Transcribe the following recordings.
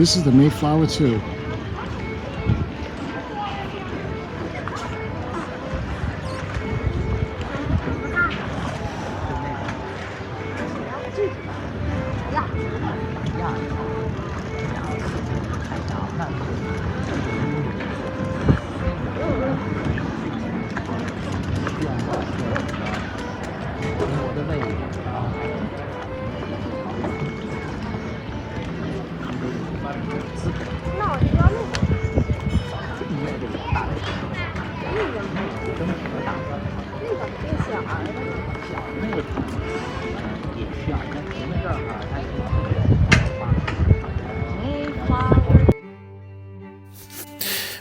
this is the Mayflower too.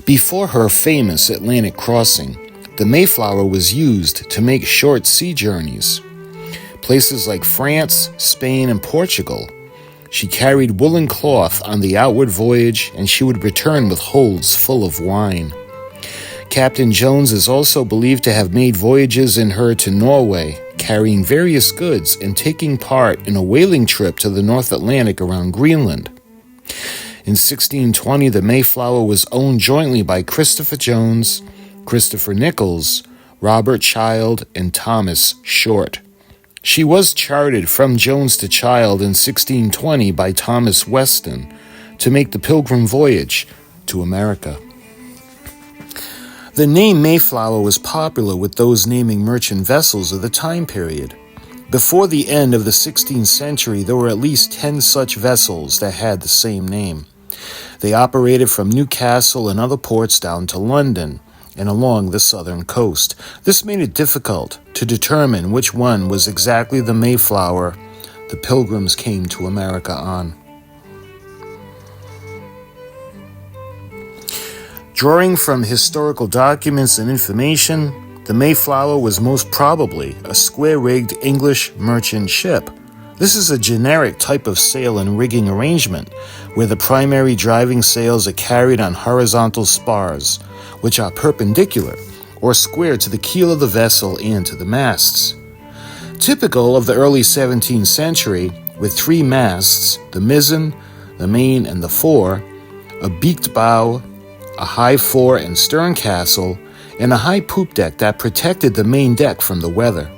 Before her famous Atlantic crossing, the Mayflower was used to make short sea journeys. Places like France, Spain, and Portugal. She carried woolen cloth on the outward voyage, and she would return with holds full of wine. Captain Jones is also believed to have made voyages in her to Norway, carrying various goods and taking part in a whaling trip to the North Atlantic around Greenland. In 1620, the Mayflower was owned jointly by Christopher Jones, Christopher Nichols, Robert Child, and Thomas Short. She was chartered from Jones to Child in 1620 by Thomas Weston to make the Pilgrim voyage to America. The name Mayflower was popular with those naming merchant vessels of the time period. Before the end of the 16th century, there were at least 10 such vessels that had the same name. They operated from Newcastle and other ports down to London and along the southern coast. This made it difficult to determine which one was exactly the Mayflower the Pilgrims came to America on. Drawing from historical documents and information, the Mayflower was most probably a square-rigged English merchant ship. This is a generic type of sail and rigging arrangement, where the primary driving sails are carried on horizontal spars, which are perpendicular or square to the keel of the vessel and to the masts. Typical of the early 17th century, with 3 masts, the mizzen, the main, and the fore, a beaked bow, a high fore and stern castle, and a high poop deck that protected the main deck from the weather.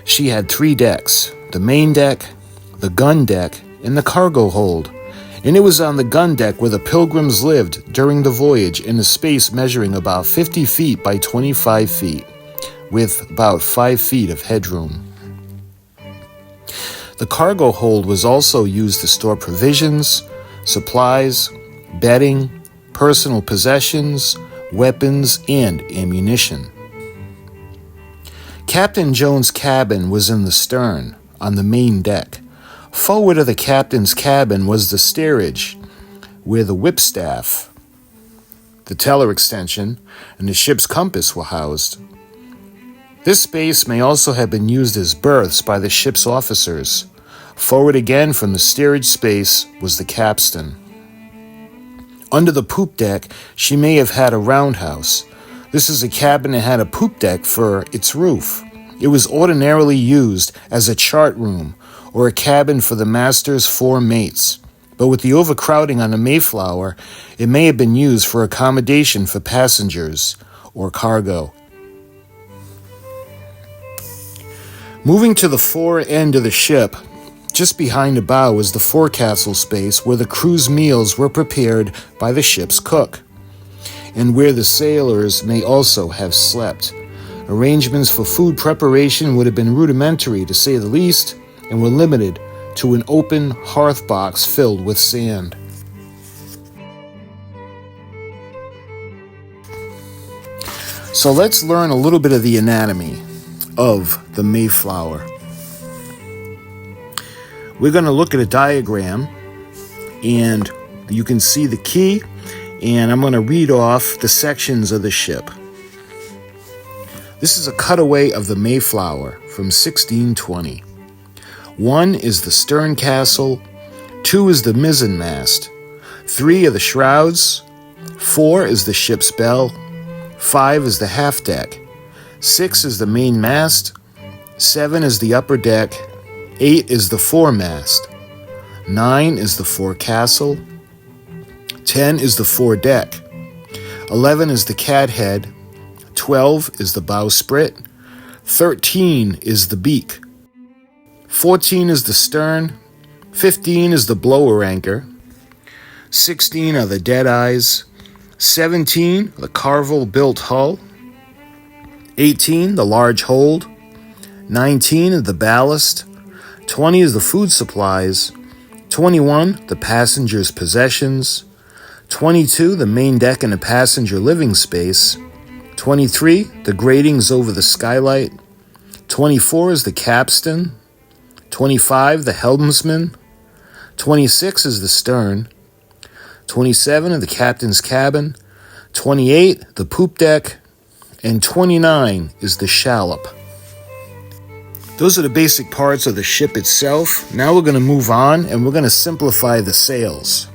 She had 3 decks, the main deck, the gun deck, and the cargo hold, and it was on the gun deck where the Pilgrims lived during the voyage in a space measuring about 50 feet by 25 feet, with about 5 feet of headroom. The cargo hold was also used to store provisions, supplies, bedding, personal possessions, weapons, and ammunition. Captain Jones' cabin was in the stern, on the main deck. Forward of the captain's cabin was the steerage, where the whipstaff, the teller extension, and the ship's compass were housed. This space may also have been used as berths by the ship's officers. Forward again from the steerage space was the capstan. Under the poop deck, she may have had a roundhouse. This is a cabin that had a poop deck for its roof. It was ordinarily used as a chart room or a cabin for the master's 4 mates. But with the overcrowding on the Mayflower, it may have been used for accommodation for passengers or cargo. Moving to the fore end of the ship, just behind the bow was the forecastle space where the crew's meals were prepared by the ship's cook, and where the sailors may also have slept. Arrangements for food preparation would have been rudimentary, to say the least, and were limited to an open hearth box filled with sand. So let's learn a little bit of the anatomy of the Mayflower. We're going to look at a diagram, and you can see the key, and I'm going to read off the sections of the ship. This is a cutaway of the Mayflower from 1620. 1 is the stern castle, 2 is the mizzen mast, 3 are the shrouds, 4 is the ship's bell, 5 is the half deck, 6 is the main mast, 7 is the upper deck, 8 is the foremast, 9 is the forecastle, 10 is the foredeck. 11 is the cathead. 12 is the bowsprit. 13 is the beak. 14 is the stern. 15 is the blower anchor. 16 are the dead eyes. 17, the carvel-built hull. 18, the large hold. 19 is the ballast. 20 is the food supplies. 21, the passenger's possessions. 22, the main deck and the passenger living space. 23, the gratings over the skylight. 24 is the capstan. 25, the helmsman. 26 is the stern. 27 is the captain's cabin. 28, the poop deck. And 29 is the shallop. Those are the basic parts of the ship itself. Now we're going to move on and we're going to simplify the sails.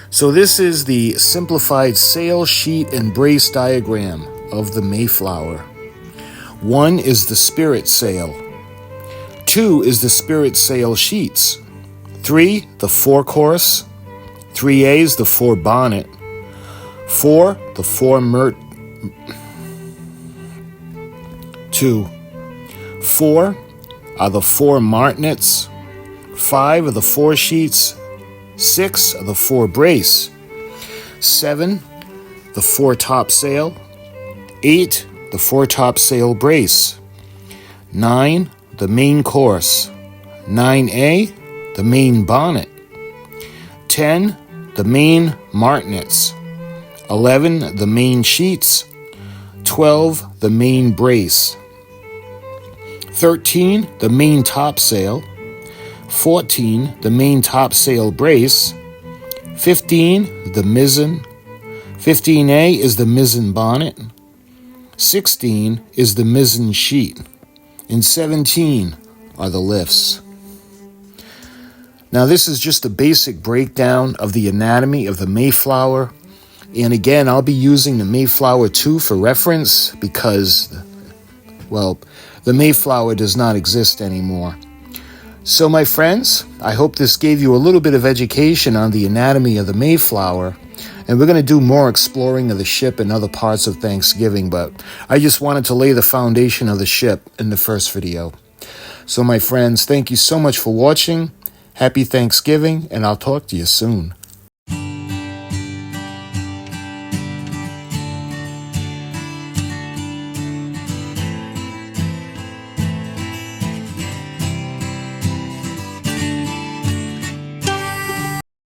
So this is the simplified sail sheet and brace diagram of the Mayflower. 1 is the spirit sail. 2 is the spirit sail sheets. 3, the forecourse. 3A is the forebonnet. 4, the 4 are the 4 martinets. 5 are the 4 sheets. 6 are the 4 brace. 7, the 4 topsail. 8, the 4 topsail brace. 9, the main course. 9A, the main bonnet. 10, the main martinets. 11, the main sheets. 12, the main brace. 13, the main topsail. 14, the main topsail brace. 15, the mizzen. 15A is the mizzen bonnet. 16 is the mizzen sheet. And 17 are the lifts. Now this is just a basic breakdown of the anatomy of the Mayflower. And again, I'll be using the Mayflower 2 for reference because, well, the Mayflower does not exist anymore. So my friends, I hope this gave you a little bit of education on the anatomy of the Mayflower. And we're going to do more exploring of the ship and other parts of Thanksgiving, but I just wanted to lay the foundation of the ship in the first video. So my friends, thank you so much for watching. Happy Thanksgiving, and I'll talk to you soon.